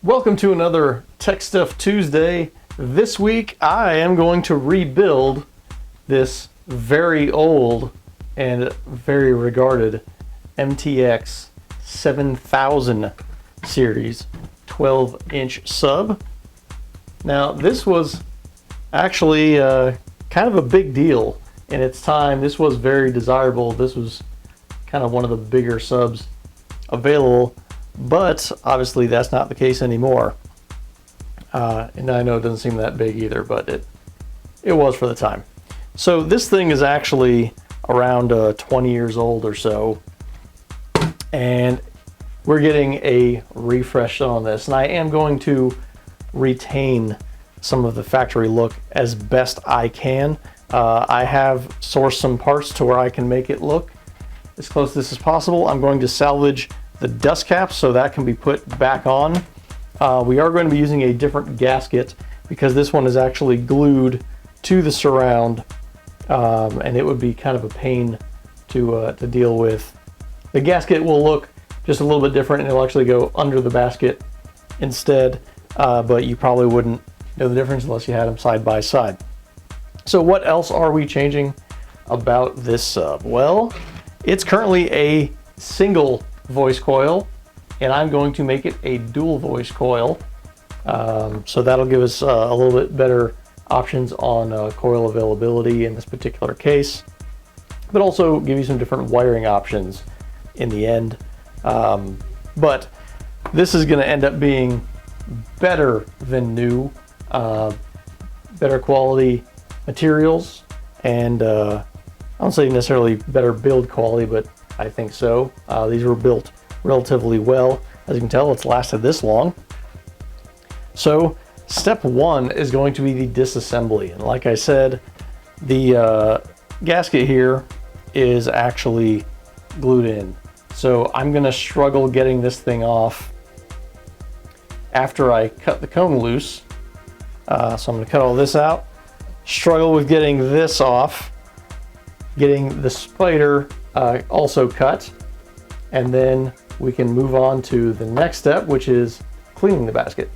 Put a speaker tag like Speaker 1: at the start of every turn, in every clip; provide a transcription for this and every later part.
Speaker 1: Welcome to another Tech Stuff Tuesday. This week I am going to rebuild this very old and very regarded MTX 7000 series 12-inch sub. Now this was actually kind of a big deal in its time. This was very desirable. This was kind of one of the bigger subs available. But obviously that's not the case anymore. And I know it doesn't seem that big either, but it was for the time. So this thing is actually around 20 years old or so. And we're getting a refresh on this. And I am going to retain some of the factory look as best I can. I have sourced some parts to where I can make it look as close to this as possible. I'm going to salvage the dust cap so that can be put back on. We are going to be using a different gasket because this one is actually glued to the surround, and it would be kind of a pain to deal with. The gasket will look just a little bit different, and it'll actually go under the basket instead, but you probably wouldn't know the difference unless you had them side by side. So what else are we changing about this sub? Well, it's currently a single voice coil, and I'm going to make it a dual voice coil, so that'll give us a little bit better options on coil availability in this particular case, but also give you some different wiring options in the end. But this is going to end up being better than new, better quality materials, and I don't say necessarily better build quality, but I think so. These were built relatively well. As you can tell, it's lasted this long. So step one is going to be the disassembly. And like I said, the gasket here is actually glued in. So I'm gonna struggle getting this thing off after I cut the cone loose. So I'm gonna cut all this out, struggle with getting this off, getting the spider also cut, and then we can move on to the next step, which is cleaning the basket.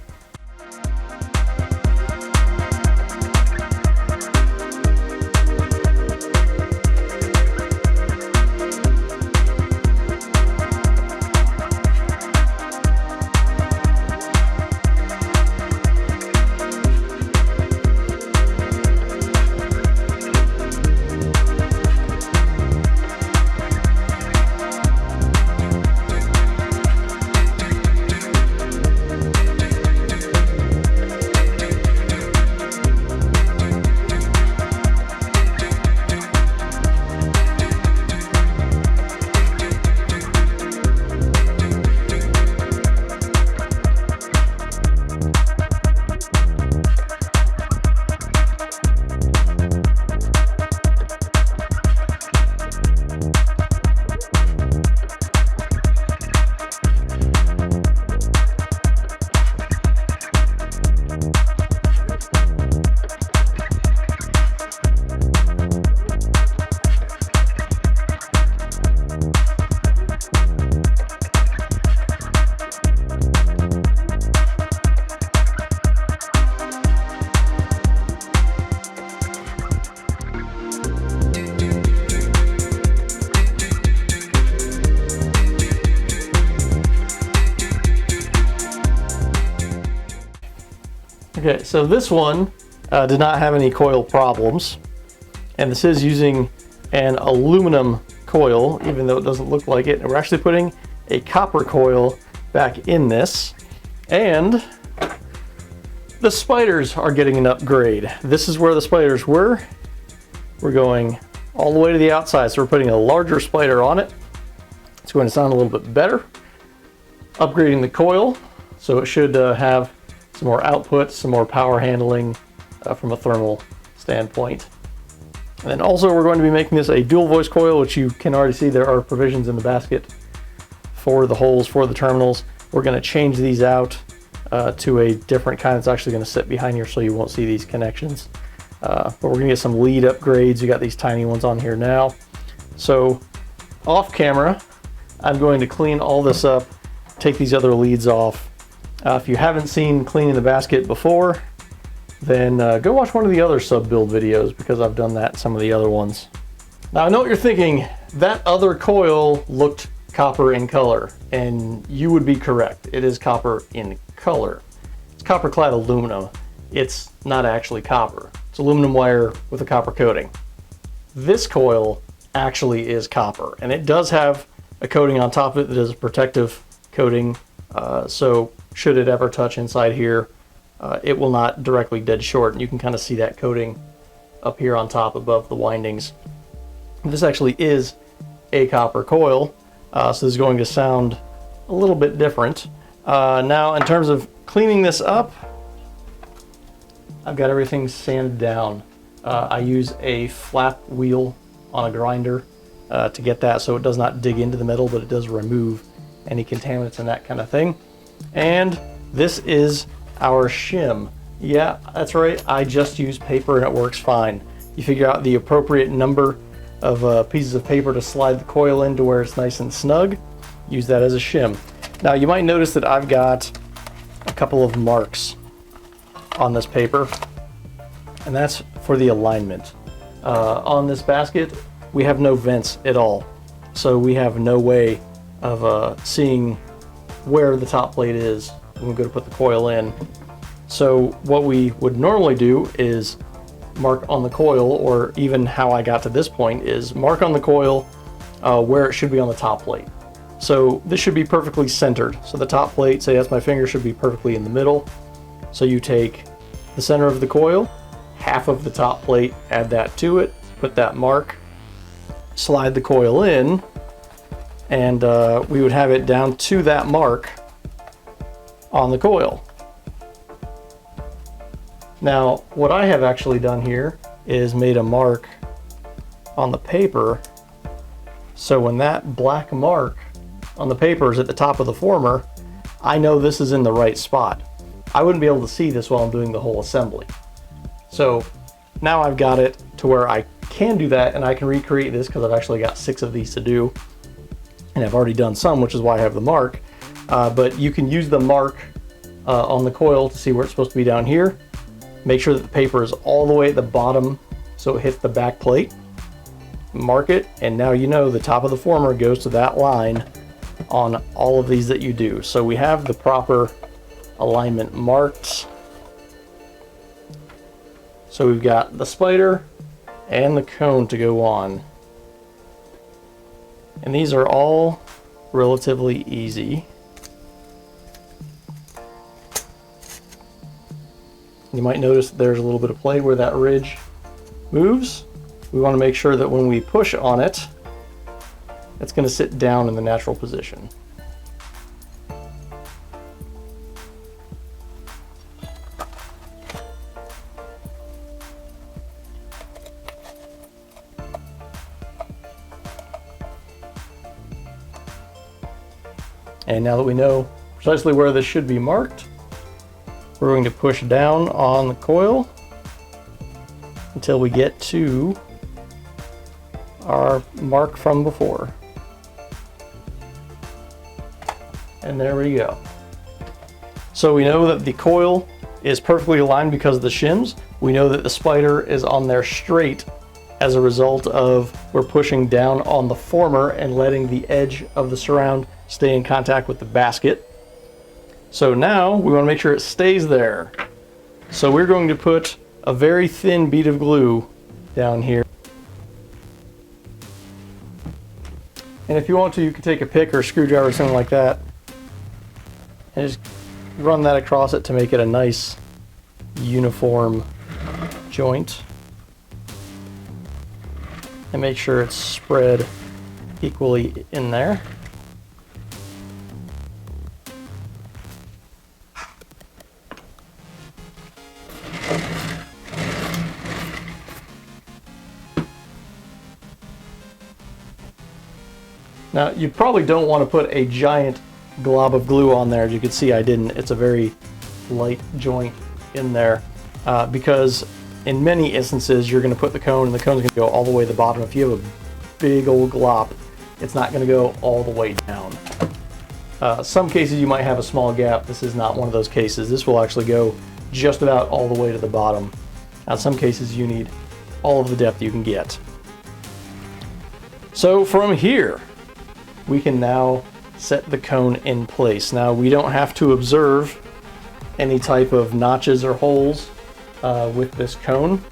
Speaker 1: Okay, so this one did not have any coil problems, and this is using an aluminum coil, even though it doesn't look like it. And we're actually putting a copper coil back in this, and the spiders are getting an upgrade. This is where the spiders were. We're going all the way to the outside, so we're putting a larger spider on it. It's going to sound a little bit better. Upgrading the coil, so it should have some more output, some more power handling from a thermal standpoint. And then also we're going to be making this a dual voice coil, which you can already see there are provisions in the basket for the holes for the terminals. We're going to change these out to a different kind that's actually going to sit behind here so you won't see these connections. But we're going to get some lead upgrades. You got these tiny ones on here now. So off camera, I'm going to clean all this up, take these other leads off, If you haven't seen cleaning the basket before, then go watch one of the other sub build videos, because I've done that in some of the other ones. Now I know what you're thinking, that other coil looked copper in color, and you would be correct. It is copper in color. It's copper clad aluminum. It's not actually copper. It's aluminum wire with a copper coating. This coil actually is copper, and it does have a coating on top of it that is a protective coating, so should it ever touch inside here, it will not directly dead short, and you can kind of see that coating up here on top above the windings. This actually is a copper coil, so this is going to sound a little bit different. Now in terms of cleaning this up, I've got everything sanded down. I use a flat wheel on a grinder to get that so it does not dig into the metal, but it does remove any contaminants and that kind of thing. And this is our shim. Yeah, that's right, I just use paper and it works fine. You figure out the appropriate number of pieces of paper to slide the coil into where it's nice and snug, use that as a shim. Now you might notice that I've got a couple of marks on this paper, and that's for the alignment. On this basket, we have no vents at all, so we have no way of seeing where the top plate is when we go to put the coil in. So what we would normally do is mark on the coil, or even how I got to this point is mark on the coil where it should be on the top plate. So this should be perfectly centered. So the top plate, say that's my finger, should be perfectly in the middle. So you take the center of the coil, half of the top plate, add that to it, put that mark, slide the coil in, and we would have it down to that mark on the coil. Now, what I have actually done here is made a mark on the paper, so when that black mark on the paper is at the top of the former, I know this is in the right spot. I wouldn't be able to see this while I'm doing the whole assembly. So now I've got it to where I can do that, and I can recreate this because I've actually got 6 of these to do, and I've already done some, which is why I have the mark. But you can use the mark on the coil to see where it's supposed to be down here. Make sure that the paper is all the way at the bottom so it hits the back plate. Mark it, and now you know the top of the former goes to that line on all of these that you do. So we have the proper alignment marked. So we've got the spider and the cone to go on. And these are all relatively easy. You might notice there's a little bit of play where that ridge moves. We want to make sure that when we push on it, it's going to sit down in the natural position. And now that we know precisely where this should be marked, we're going to push down on the coil until we get to our mark from before. And there we go. So we know that the coil is perfectly aligned because of the shims. We know that the spider is on there straight as a result of we're pushing down on the former and letting the edge of the surround stay in contact with the basket. So now we want to make sure it stays there. So we're going to put a very thin bead of glue down here. And if you want to, you can take a pick or a screwdriver or something like that and just run that across it to make it a nice uniform joint. And make sure it's spread equally in there. Now, you probably don't want to put a giant glob of glue on there. As you can see, I didn't. It's a very light joint in there because in many instances, you're going to put the cone and the cone's going to go all the way to the bottom. If you have a big old glop, it's not going to go all the way down. Some cases you might have a small gap. This is not one of those cases. This will actually go just about all the way to the bottom. Now, in some cases you need all of the depth you can get. So from here, we can now set the cone in place. Now, we don't have to observe any type of notches or holes with this cone,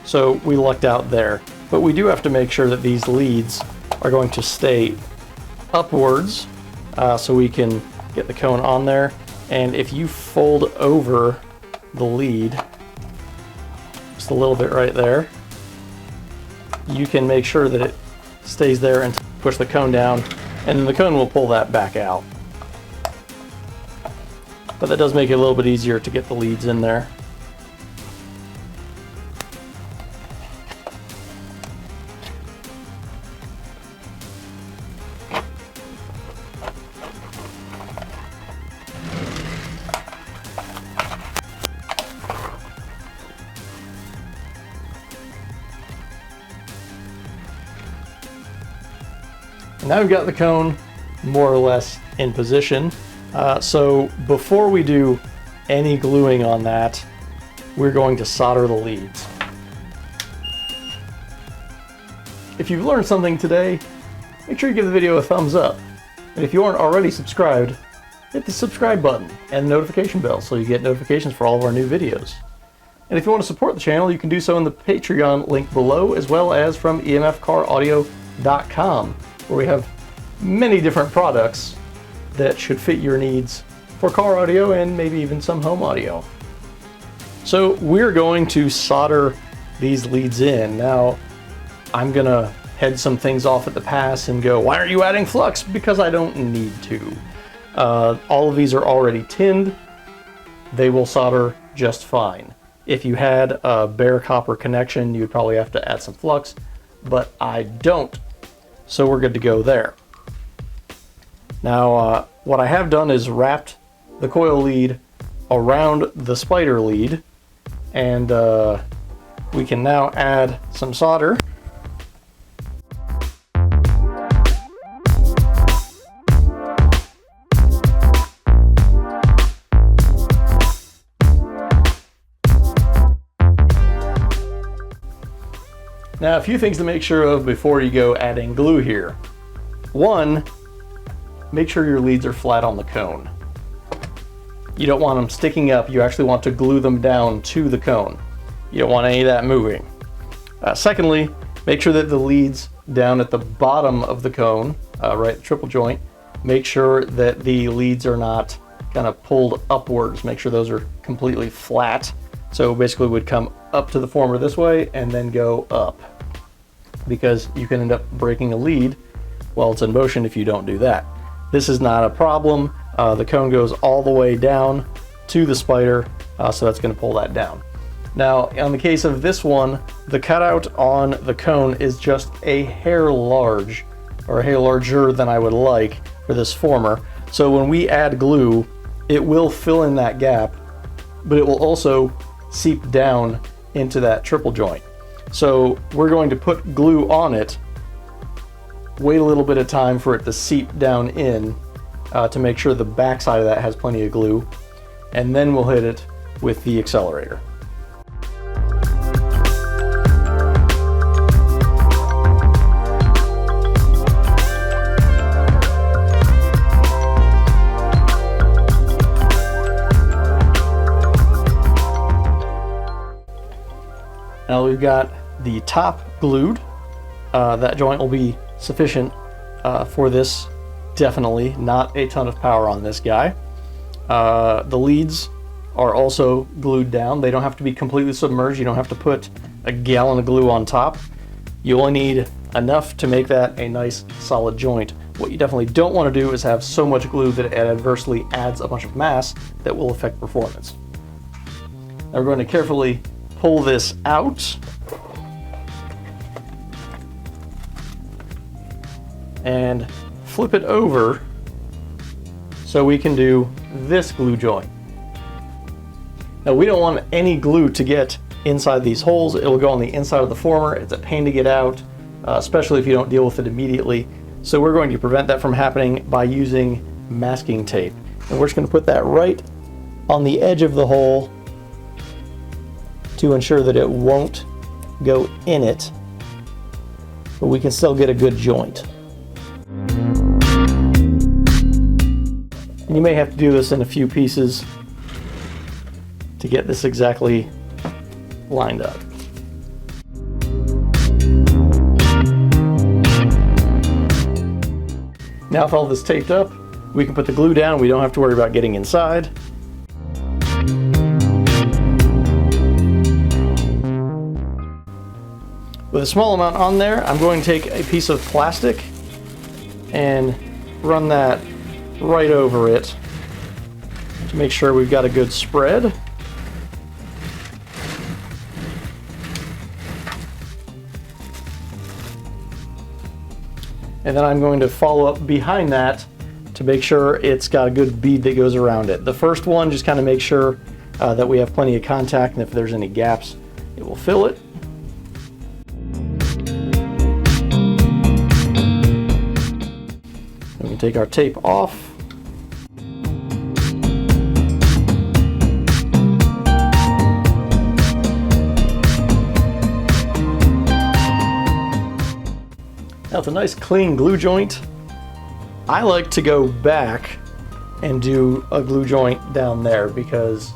Speaker 1: so we lucked out there. But we do have to make sure that these leads are going to stay upwards so we can get the cone on there. And if you fold over the lead just a little bit right there, you can make sure that it stays there and push the cone down, and then the cone will pull that back out. But that does make it a little bit easier to get the leads in there. Now we've got the cone more or less in position. So before we do any gluing on that, we're going to solder the leads. If you've learned something today, make sure you give the video a thumbs up. And if you aren't already subscribed, hit the subscribe button and the notification bell so you get notifications for all of our new videos. And if you want to support the channel, you can do so in the Patreon link below, as well as from emfcaraudio.com, where we have many different products that should fit your needs for car audio and maybe even some home audio. So we're going to solder these leads in. Now, I'm gonna head some things off at the pass and go, why aren't you adding flux? Because I don't need to. All of these are already tinned. They will solder just fine. If you had a bare copper connection, you'd probably have to add some flux, but I don't. So we're good to go there. Now, what I have done is wrapped the coil lead around the spider lead, and we can now add some solder. Now, a few things to make sure of before you go adding glue here. One, make sure your leads are flat on the cone. You don't want them sticking up. You actually want to glue them down to the cone. You don't want any of that moving. Secondly, make sure that the leads down at the bottom of the cone, right, the triple joint, make sure that the leads are not kind of pulled upwards. Make sure those are completely flat. So basically would come up to the former this way and then go up, because you can end up breaking a lead while it's in motion if you don't do that. This is not a problem. The cone goes all the way down to the spider, so that's going to pull that down. Now, on the case of this one, the cutout on the cone is just a hair large, or a hair larger than I would like for this former. So when we add glue, it will fill in that gap, but it will also seep down into that triple joint. So we're going to put glue on it, wait a little bit of time for it to seep down in to make sure the back side of that has plenty of glue, and then we'll hit it with the accelerator. Now we've got the top glued. That joint will be sufficient for this, definitely. Not a ton of power on this guy. The leads are also glued down. They don't have to be completely submerged. You don't have to put a gallon of glue on top. You only need enough to make that a nice solid joint. What you definitely don't want to do is have so much glue that it adversely adds a bunch of mass that will affect performance. Now we're going to carefully pull this out and flip it over so we can do this glue joint. Now we don't want any glue to get inside these holes. It'll go on the inside of the former. It's a pain to get out, especially if you don't deal with it immediately. So we're going to prevent that from happening by using masking tape. And we're just going to put that right on the edge of the hole to ensure that it won't go in it, but we can still get a good joint. And you may have to do this in a few pieces to get this exactly lined up. Now with all this taped up, we can put the glue down. We don't have to worry about getting inside. With a small amount on there, I'm going to take a piece of plastic and run that right over it to make sure we've got a good spread. And then I'm going to follow up behind that to make sure it's got a good bead that goes around it. The first one, just kind of make sure that we have plenty of contact, and if there's any gaps, it will fill it. We can take our tape off. Now with a nice clean glue joint, I like to go back and do a glue joint down there because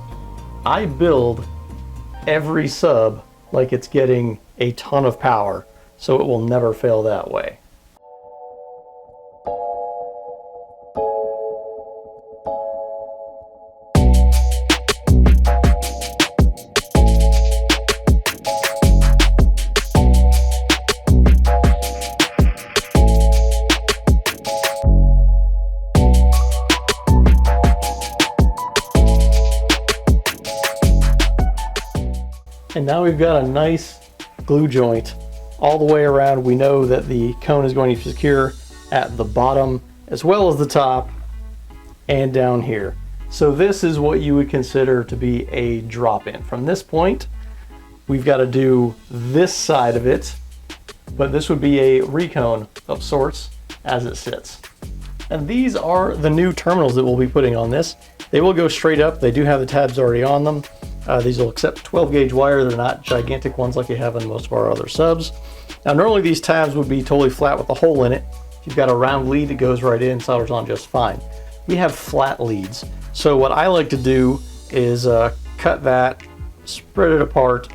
Speaker 1: I build every sub like it's getting a ton of power, so it will never fail that way. And now we've got a nice glue joint all the way around. We know that the cone is going to secure at the bottom as well as the top and down here. So this is what you would consider to be a drop-in. From this point, we've got to do this side of it, but this would be a recone of sorts as it sits. And these are the new terminals that we'll be putting on this. They will go straight up. They do have the tabs already on them. These will accept 12 gauge wire. They're not gigantic ones like you have in most of our other subs. Now normally these tabs would be totally flat with a hole in it. If you've got a round lead, it goes right in, solders on just fine. We have flat leads. So what I like to do is cut that, spread it apart,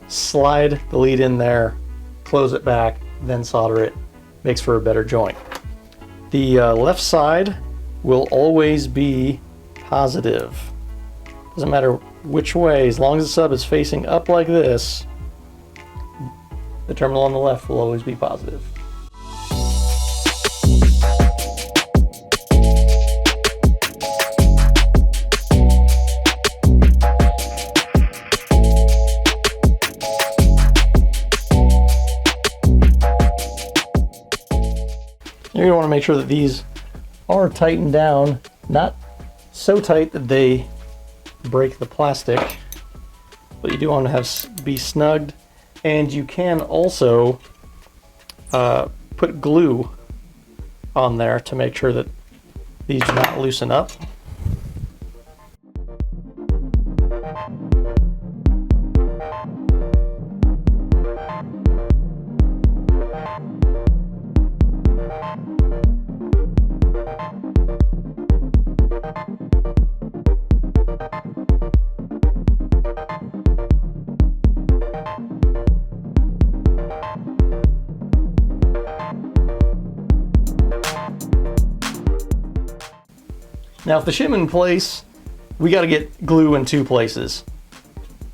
Speaker 1: slide the lead in there, close it back, then solder it. Makes for a better joint. The left side will always be positive. Doesn't matter which way, as long as the sub is facing up like this, the terminal on the left will always be positive. You're going to want to make sure that these are tightened down, not so tight that they break the plastic, but you do want to have be snugged. And you can also put glue on there to make sure that these do not loosen up. Now with the shim in place, we got to get glue in two places.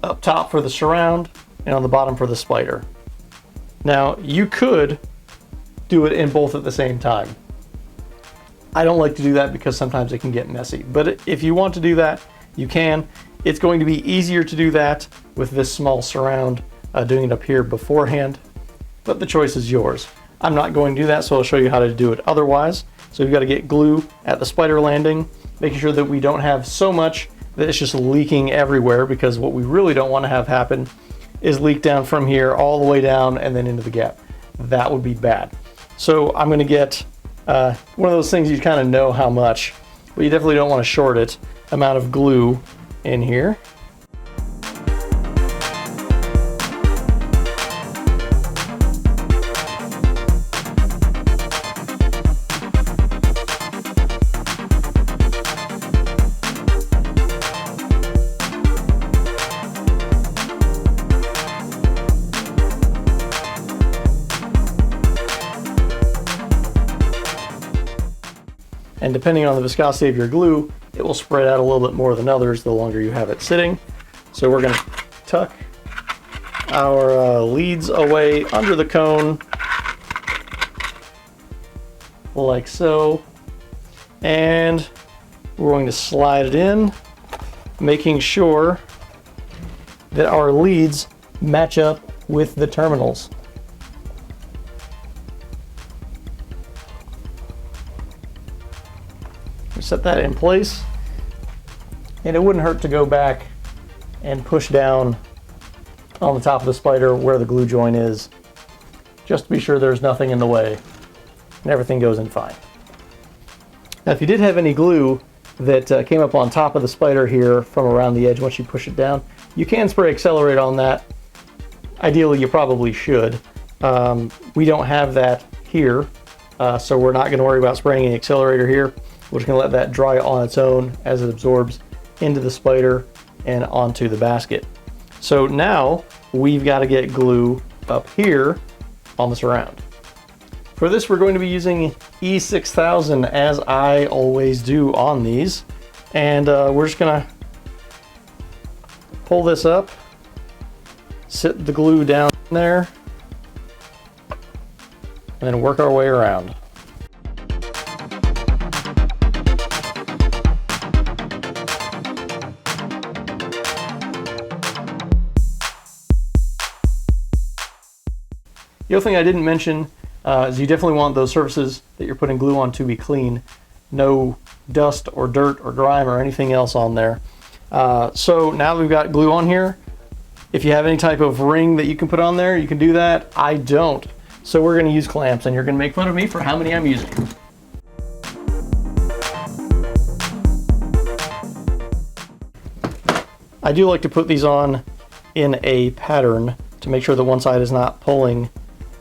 Speaker 1: Up top for the surround and on the bottom for the spider. Now you could do it in both at the same time. I don't like to do that because sometimes it can get messy, but if you want to do that, you can. It's going to be easier to do that with this small surround, doing it up here beforehand, but the choice is yours. I'm not going to do that, so I'll show you how to do it otherwise. So we've got to get glue at the spider landing, making sure that we don't have so much that it's just leaking everywhere, because what we really don't want to have happen is leak down from here all the way down and then into the gap. That would be bad. So I'm going to get One of those things you kind of know how much, but you definitely don't want to short it. Amount of glue in here. And depending on the viscosity of your glue, it will spread out a little bit more than others the longer you have it sitting. So we're going to tuck our leads away under the cone, like so. And we're going to slide it in, making sure that our leads match up with the terminals. Set that in place, and it wouldn't hurt to go back and push down on the top of the spider where the glue joint is, just to be sure there's nothing in the way and everything goes in fine. Now if you did have any glue that came up on top of the spider here from around the edge once you push it down, you can spray Accelerate on that. Ideally you probably should. We don't have that here, so we're not going to worry about spraying any accelerator here. We're just going to let that dry on its own as it absorbs into the spider and onto the basket. So now we've got to get glue up here on the surround. For this we're going to be using E6000 as I always do on these. And we're just going to pull this up, sit the glue down there, and then work our way around. The other thing I didn't mention is you definitely want those surfaces that you're putting glue on to be clean. No dust or dirt or grime or anything else on there. So now that we've got glue on here, if you have any type of ring that you can put on there, you can do that. I don't. So we're going to use clamps, and you're going to make fun of me for how many I'm using. I do like to put these on in a pattern to make sure that one side is not pulling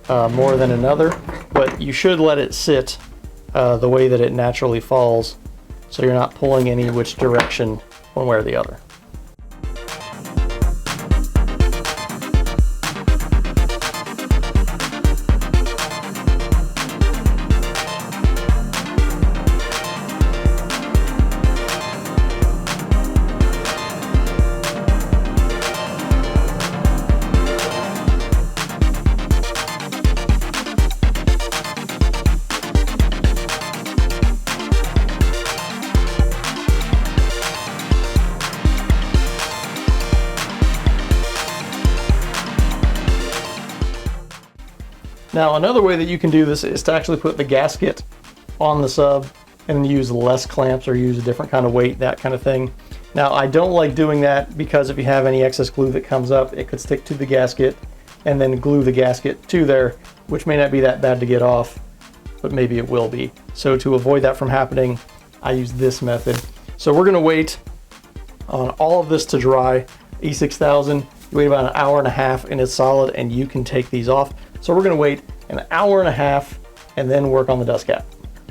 Speaker 1: more than another, but you should let it sit the way that it naturally falls, so you're not pulling any which direction one way or the other. Now another way that you can do this is to actually put the gasket on the sub and use less clamps or use a different kind of weight, that kind of thing. Now I don't like doing that because if you have any excess glue that comes up, it could stick to the gasket and then glue the gasket to there, which may not be that bad to get off, but maybe it will be. So to avoid that from happening, I use this method. So we're gonna wait on all of this to dry. E6000, you wait about an hour and a half and it's solid and you can take these off. So we're gonna wait an hour and a half and then work on the dust cap.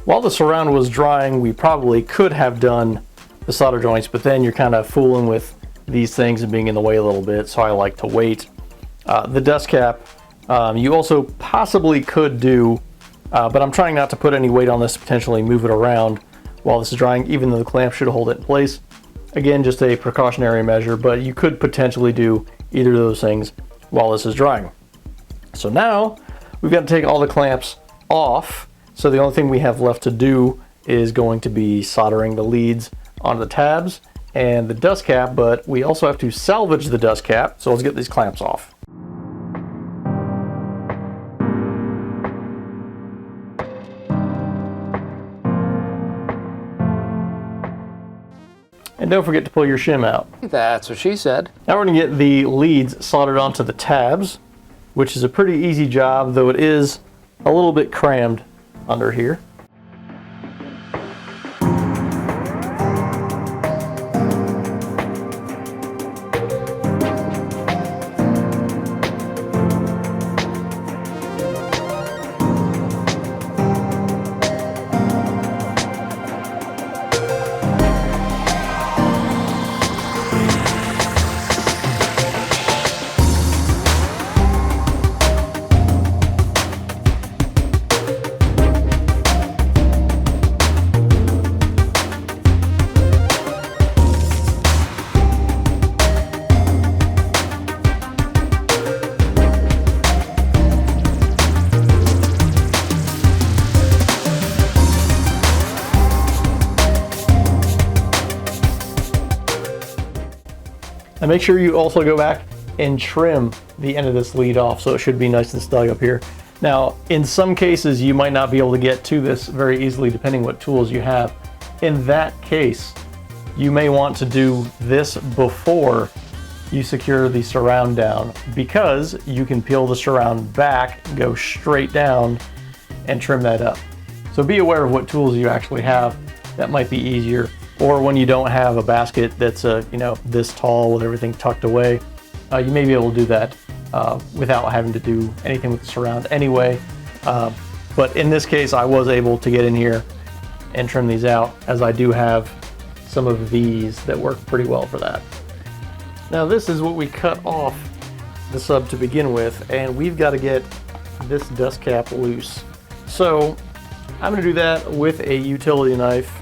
Speaker 1: While the surround was drying, we probably could have done the solder joints, but then you're kind of fooling with these things and being in the way a little bit, so I like to wait. The dust cap, you also possibly could do, but I'm trying not to put any weight on this, potentially move it around while this is drying, even though the clamp should hold it in place. Again, just a precautionary measure, but you could potentially do either of those things while this is drying. So now we've got to take all the clamps off. So the only thing we have left to do is going to be soldering the leads onto the tabs and the dust cap, but we also have to salvage the dust cap. So let's get these clamps off. And don't forget to pull your shim out.
Speaker 2: That's what she said.
Speaker 1: Now we're going to get the leads soldered onto the tabs, which is a pretty easy job, though it is a little bit crammed under here. And make sure you also go back and trim the end of this lead off, so it should be nice and snug up here. Now, in some cases, you might not be able to get to this very easily depending what tools you have. In that case, you may want to do this before you secure the surround down, because you can peel the surround back, go straight down, and trim that up. So be aware of what tools you actually have. That might be easier. Or when you don't have a basket that's this tall with everything tucked away, you may be able to do that without having to do anything with the surround anyway. But in this case, I was able to get in here and trim these out, as I do have some of these that work pretty well for that. Now this is what we cut off the sub to begin with, and we've got to get this dust cap loose. So I'm going to do that with a utility knife.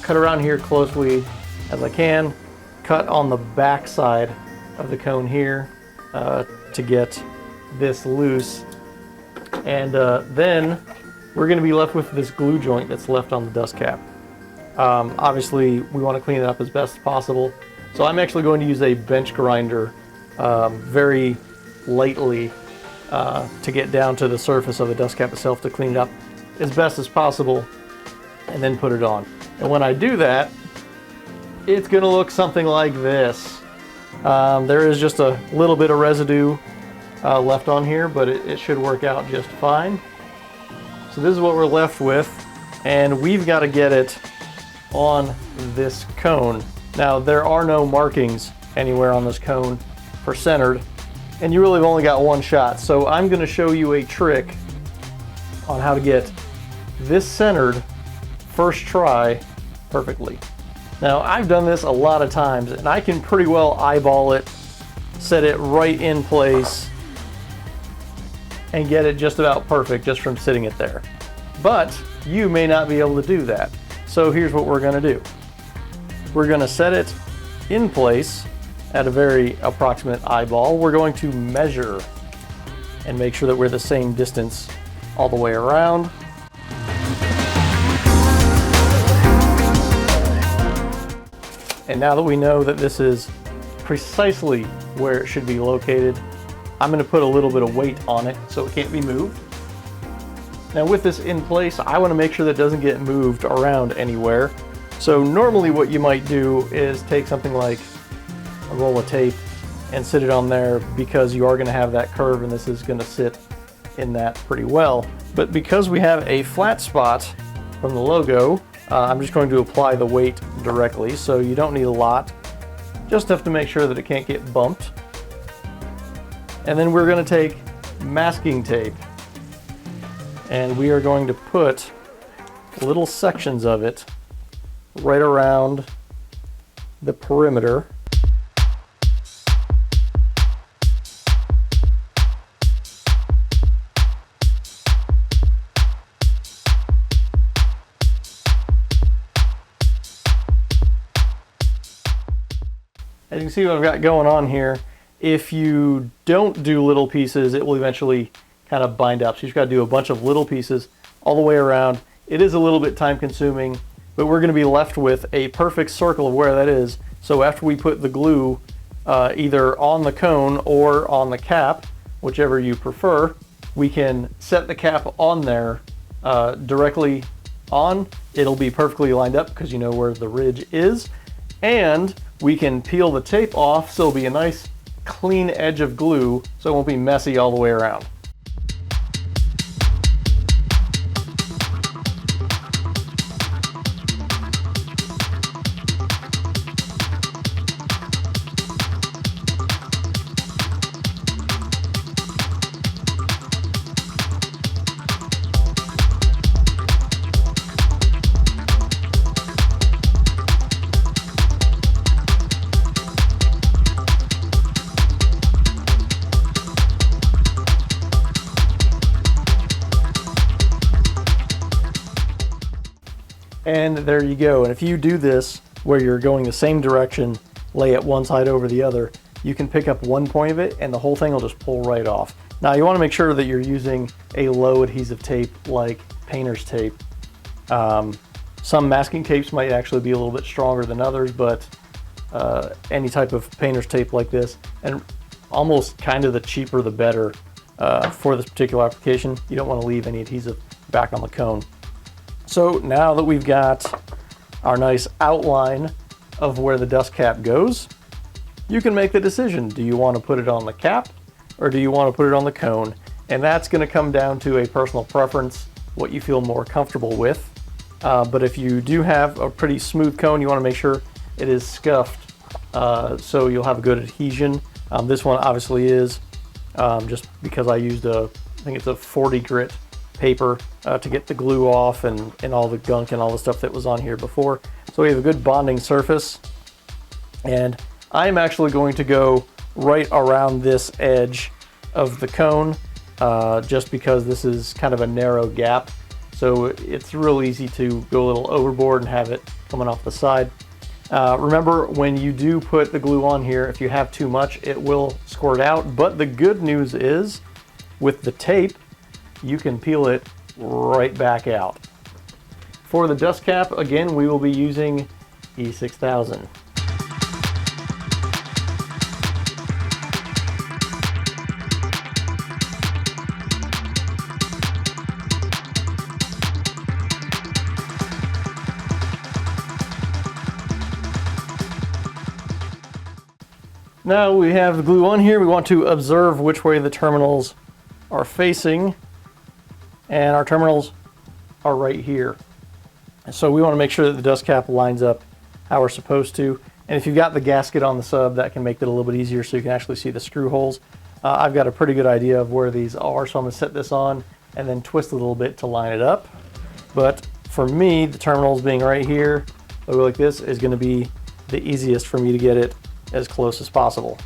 Speaker 1: Cut around here closely as I can. Cut on the back side of the cone here to get this loose. And then we're going to be left with this glue joint that's left on the dust cap. Obviously, we want to clean it up as best as possible. So I'm actually going to use a bench grinder very lightly to get down to the surface of the dust cap itself to clean it up as best as possible, and then put it on. And when I do that, it's going to look something like this. There is just a little bit of residue left on here, but it should work out just fine. So this is what we're left with, and we've got to get it on this cone. Now, there are no markings anywhere on this cone for centered, and you really have only got one shot. So I'm going to show you a trick on how to get this centered first try perfectly. Now, I've done this a lot of times, and I can pretty well eyeball it, set it right in place, and get it just about perfect just from sitting it there. But you may not be able to do that. So here's what we're going to do. We're going to set it in place at a very approximate eyeball. We're going to measure and make sure that we're the same distance all the way around. And now that we know that this is precisely where it should be located, I'm going to put a little bit of weight on it so it can't be moved. Now with this in place, I want to make sure that it doesn't get moved around anywhere. So normally what you might do is take something like a roll of tape and sit it on there, because you are going to have that curve and this is going to sit in that pretty well. But because we have a flat spot from the logo, I'm just going to apply the weight directly, so you don't need a lot. Just have to make sure that it can't get bumped. And then we're going to take masking tape, and we are going to put little sections of it right around the perimeter. As you can see what I've got going on here, if you don't do little pieces, it will eventually kind of bind up. So you've got to do a bunch of little pieces all the way around. It is a little bit time consuming, but we're going to be left with a perfect circle of where that is. So after we put the glue either on the cone or on the cap, whichever you prefer, we can set the cap on there directly on. It'll be perfectly lined up because you know where the ridge is. And we can peel the tape off, so it'll be a nice clean edge of glue, so it won't be messy all the way around. And there you go. And if you do this where you're going the same direction, lay it one side over the other, you can pick up one point of it and the whole thing will just pull right off. Now you want to make sure that you're using a low adhesive tape like painter's tape. Some masking tapes might actually be a little bit stronger than others, but any type of painter's tape like this, and almost kind of the cheaper the better for this particular application. You don't want to leave any adhesive back on the cone. So now that we've got our nice outline of where the dust cap goes, you can make the decision. Do you want to put it on the cap or do you want to put it on the cone? And that's going to come down to a personal preference, what you feel more comfortable with. But if you do have a pretty smooth cone, you want to make sure it is scuffed so you'll have a good adhesion. This one obviously is, just because I used I think it's a 40 grit paper to get the glue off and all the gunk and all the stuff that was on here before. So we have a good bonding surface, and I'm actually going to go right around this edge of the cone just because this is kind of a narrow gap. So it's real easy to go a little overboard and have it coming off the side. Remember, when you do put the glue on here, if you have too much, it will squirt out. But the good news is, with the tape, you can peel it right back out. For the dust cap, again, we will be using E6000. Now we have the glue on here. We want to observe which way the terminals are facing, and our terminals are right here. So we want to make sure that the dust cap lines up how we're supposed to. And if you've got the gasket on the sub, that can make it a little bit easier so you can actually see the screw holes. I've got a pretty good idea of where these are, so I'm going to set this on and then twist a little bit to line it up. But for me, the terminals being right here, like this, is going to be the easiest for me to get it as close as possible.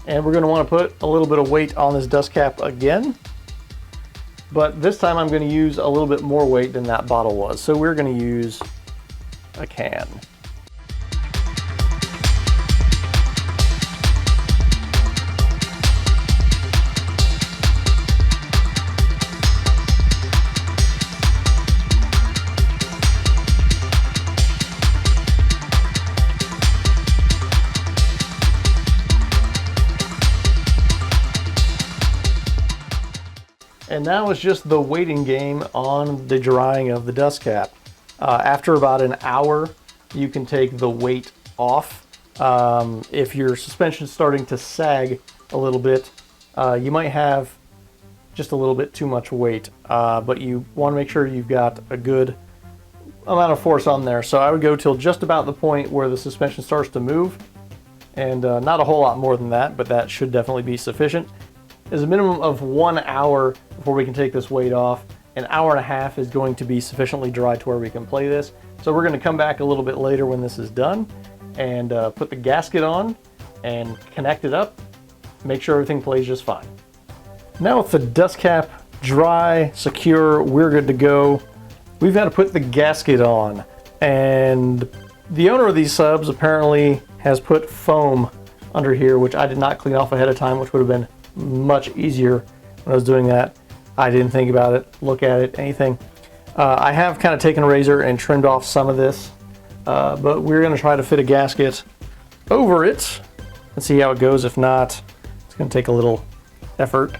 Speaker 1: And we're going to want to put a little bit of weight on this dust cap again, but this time I'm going to use a little bit more weight than that bottle was. So we're going to use a can. And now it's just the waiting game on the drying of the dust cap. After about an hour, you can take the weight off. If your suspension is starting to sag a little bit, you might have just a little bit too much weight, but you want to make sure you've got a good amount of force on there. So I would go till just about the point where the suspension starts to move, and not a whole lot more than that, but that should definitely be sufficient. There's a minimum of 1 hour before we can take this weight off. An hour and a half is going to be sufficiently dry to where we can play this. So we're going to come back a little bit later when this is done and put the gasket on and connect it up, make sure everything plays just fine. Now with the dust cap dry, secure, we're good to go. We've got to put the gasket on, and the owner of these subs apparently has put foam under here, which I did not clean off ahead of time, which would have been much easier when I was doing that. I didn't think about it, look at it, anything. I have kind of taken a razor and trimmed off some of this, but we're going to try to fit a gasket over it and see how it goes. If not, it's going to take a little effort.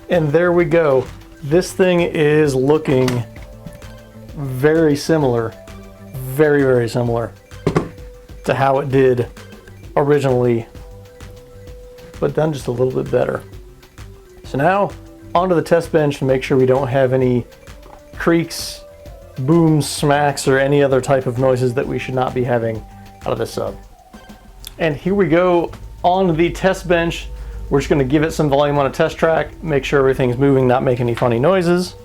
Speaker 1: And there we go. This thing is looking very similar, very similar to how it did originally, but done just a little bit better. So now onto the test bench to make sure we don't have any creaks booms, smacks, or any other type of noises that we should not be having out of the sub. And here we go on the test bench. We're just going to give it some volume on a test track, make sure everything's moving, not make any funny noises.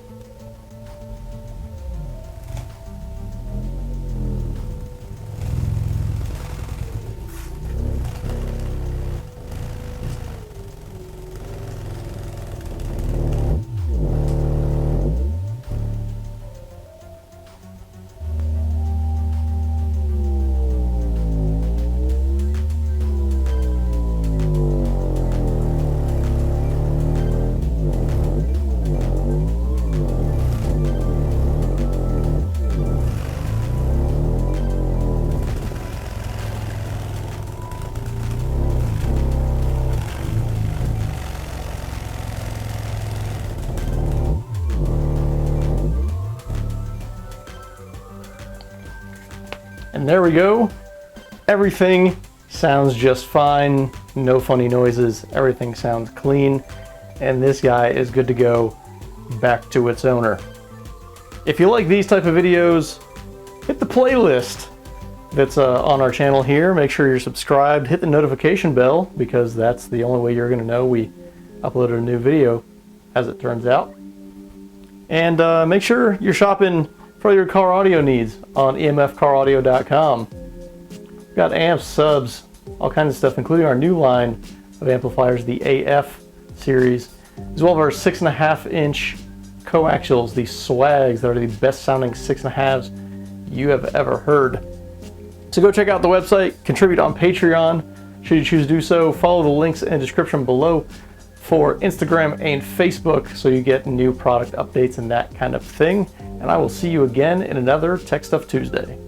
Speaker 1: And there we go. Everything sounds just fine. No funny noises. Everything sounds clean. And this guy is good to go back to its owner. If you like these type of videos, hit the playlist that's on our channel here. Make sure you're subscribed. Hit the notification bell, because that's the only way you're going to know we uploaded a new video, as it turns out. And make sure you're shopping for your car audio needs on emfcaraudio.com. We've got amps, subs, all kinds of stuff, including our new line of amplifiers, the AF series, as well as our 6.5-inch coaxials, the swags that are the best sounding 6.5s you have ever heard. So go check out the website, contribute on Patreon, should you choose to do so. Follow the links in the description below for Instagram and Facebook, so you get new product updates and that kind of thing. And I will see you again in another Tech Stuff Tuesday.